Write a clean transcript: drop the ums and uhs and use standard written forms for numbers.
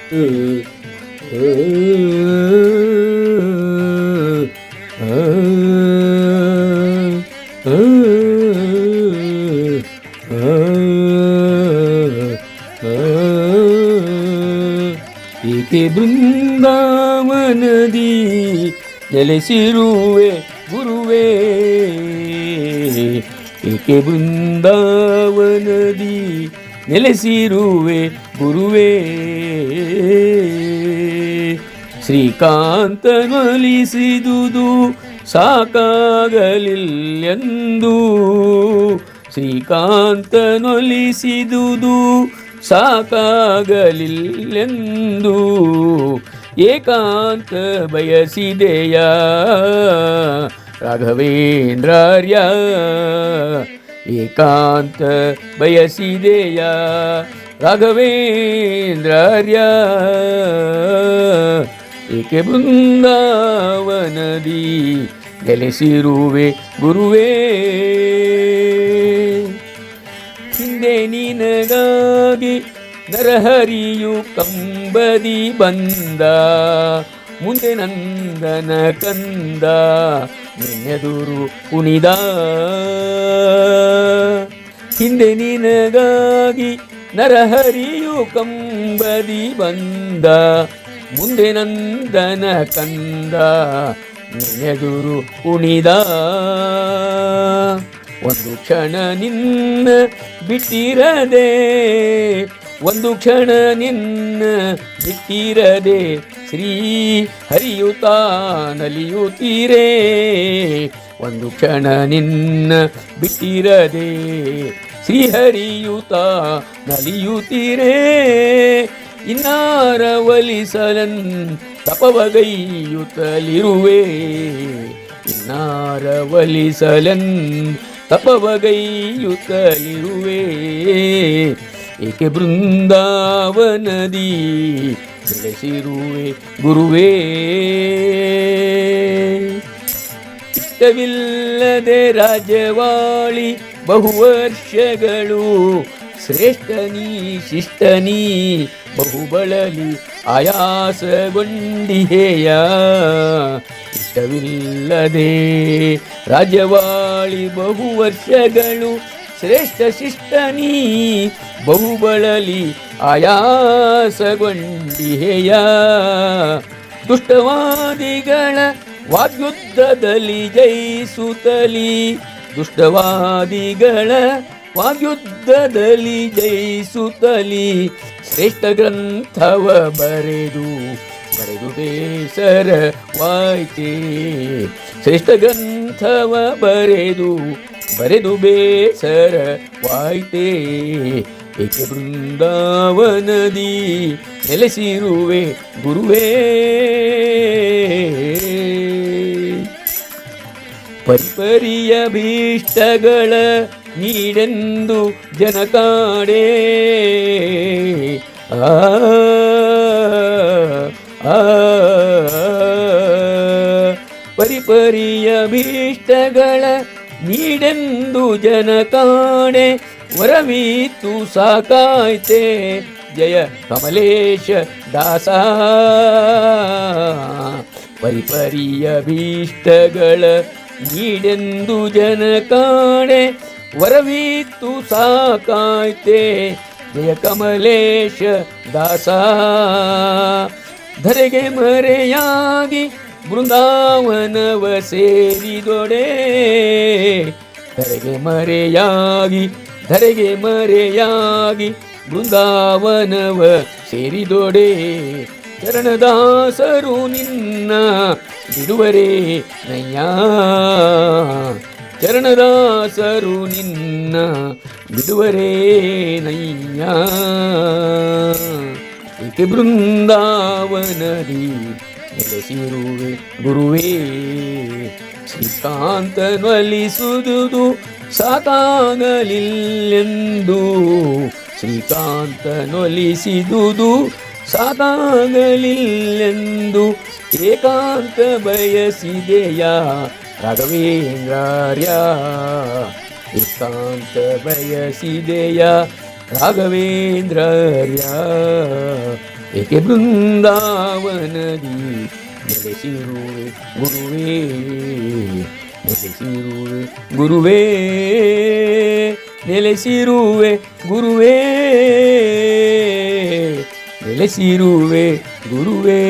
ಏಕೆ ಬೃಂದಾವನದಿ ನೆಲೆಸಿರುವೆ ಗುರುವೇ, ಏಕೆ ಬೃಂದಾವನದಿ ನೆಲೆಸಿರುವೆ ಗುರುವೇ. ಶ್ರೀಕಾಂತನೊಲಿಸಿದುದು ಸಾಕಾಗಲಿಲ್ಲೆಂದು, ಶ್ರೀಕಾಂತನೊಲಿಸಿದುದು ಸಾಕಾಗಲಿಲ್ಲೆಂದು ಏಕಾಂತ ಬಯಸಿದೆಯ ರಾಘವೇಂದ್ರಾರ್ಯ, ಏಕಾಂತ ಬಯಸಿದೆಯ ರಾಘವೇಂದ್ರಾರ್ಯ. ಏಕೆ ಬೃಂದಾವನದಿ ನೆಲೆಸಿರುವೆ ಗುರುವೇ, ಹಿಂದೆ ನಿನಗಾಗಿ ನರಹರಿಯು ಕಂಬದಿ ಬಂದ, ಮುಂದೆ ನಂದನ ಕಂದ ನಿನ್ನೆದುರು ಕುಣಿದ. ಹಿಂದೆ ನಿನಗಾಗಿ ನರಹರಿಯು ಕಂಬದಿ ಬಂದ, ಮುಂದೆ ನಂದನ ಕಂದ ನಿನ್ನೆದುರು ಕುಣಿದ. ಒಂದು ಕ್ಷಣ ನಿನ್ನ ಬಿಟ್ಟಿರದೆ, ಒಂದು ಕ್ಷಣ ನಿನ್ನ ಬಿಟ್ಟಿರದೆ ಶ್ರೀ ಹರಿಯುತ ನಲಿಯುತ್ತೀರೇ. ಒಂದು ಕ್ಷಣ ನಿನ್ನ ಬಿಟ್ಟಿರದೆ ಶ್ರೀಹರಿಯುತ ನಲಿಯುತ್ತೀರೇ. ಇನ್ನಾರ ಒಲಿಸಲನ್ ತಪವಗೈಯುತ್ತಲಿರುವೆ, ಇನ್ನಾರ ಒಲಿಸಲನ್ ತಪವಗೈಯುತ್ತಲಿರುವೆ. ಏಕೆ ಬೃಂದಾವನದಿ ನೆಲೆಸಿರುವೆ ಗುರುವೇ. ಇಷ್ಟವಿಲ್ಲದೆ ರಾಜವಾಳಿ ಬಹುವರ್ಷಗಳು, ಶ್ರೇಷ್ಠನೀ ಶಿಷ್ಟನೀ ಬಹುಬಳಲಿ ಆಯಾಸಗೊಂಡಿಹೆಯ. ಇಷ್ಟವಿಲ್ಲದೆ ರಾಜವಾಳಿ ಬಹುವರ್ಷಗಳು, ಶ್ರೇಷ್ಠ ಶಿಷ್ಟನೀ ಬಹುಬಳಲಿ ಆಯಾಸಗೊಂಡಿಹೆಯ. ದುಷ್ಟವಾದಿಗಳ ವಾಗ್ಯುದ್ಧದಲ್ಲಿ ಜಯಿಸುತ್ತಲಿ, ದುಷ್ಟವಾದಿಗಳ ವಾಗ್ಯುದ್ಧದಲ್ಲಿ ಜಯಿಸುತ್ತಲಿ. ಶ್ರೇಷ್ಠ ಗ್ರಂಥವ ಬರೆದು ಬರೆದು ಬೇಸರವಾಯ್ತೇ, ಶ್ರೇಷ್ಠ ಗ್ರಂಥವ ಬರೆದು ಬರೆದು ಬೇಸರವಾಯ್ತೇ. ಏಕೆ ಬೃಂದಾವನದಿ ನೆಲೆಸಿರುವೆ ಗುರುವೇ. ಪರಿಪರಿಯ ಭೀಷ್ಟಗಳ ನೀಡೆಂದು ಜನಕಾಡೆ, ಪರಿಪರಿಯ ಭೀಷ್ಟಗಳ ನೀಡೆಂದು ಜನಕಾಡೆ. ವರವೀತು ಸಾಕಾಯ್ತೆ ಜಯ ಕಮಲೇಶ ದಾಸ. ಪರಿಪರಿಯ ಭೀಷ್ಟಗಳ ನೀಡೆಂದು ಜನಕಾಡೆ, ವರವೀತು ಸಾಕಾಯ್ತೆ ಜಯ ಕಮಲೇಶ ದಾಸ. ಧರೆಗೆ ಮರೆಯಾಗಿ ಬೃಂದಾವನವ ಸೇರಿದೊಡೆ, ಧರೆಗೆ ಮರೆಯಾಗಿ ಧರೆಗೆ ಮರೆಯಾಗಿ ಬೃಂದಾವನವ ಸೇರಿದೊಡೆ. ಚರಣದಾಸರು ನಿನ್ನ ಬಿಡುವರೇ ನಯ್ಯ, ಚರಣದಾಸರು ನಿನ್ನ ಬಿಡುವರೇ ನಯ್ಯ. ಏಕೆ ಬೃಂದಾವನದಿ ನೆಲೆಸಿರುವೆ ಗುರುವೇ. ಶ್ರೀಕಾಂತನೊಲಿಸುವುದು ಸಾಕಾಗಲಿಲ್ಲೆಂದು, ಶ್ರೀಕಾಂತನೊಲಿಸಿದುದು ಸಾಕಾಗಲಿಲ್ಲೆಂದು ಏಕಾಂತ ಬಯಸಿದೆಯ ರಾಘವೇಂದ್ರಾರ್ಯ. ಏಕಾಂತ ಬಯಸಿದೆಯ ರಾಘವೇಂದ್ರಾರ್ಯ. ಏಕೆ ಬೃಂದಾವನದಿ ನೆಲೆಸಿರುವೆ ಗುರುವೇ, ನೆಲೆಸಿರುವೆ ಗುರುವೇ, ನೆಲೆಸಿರುವೆ ಗುರುವೇ, ನೆಲೆಸಿರುವೆ ಗುರುವೇ.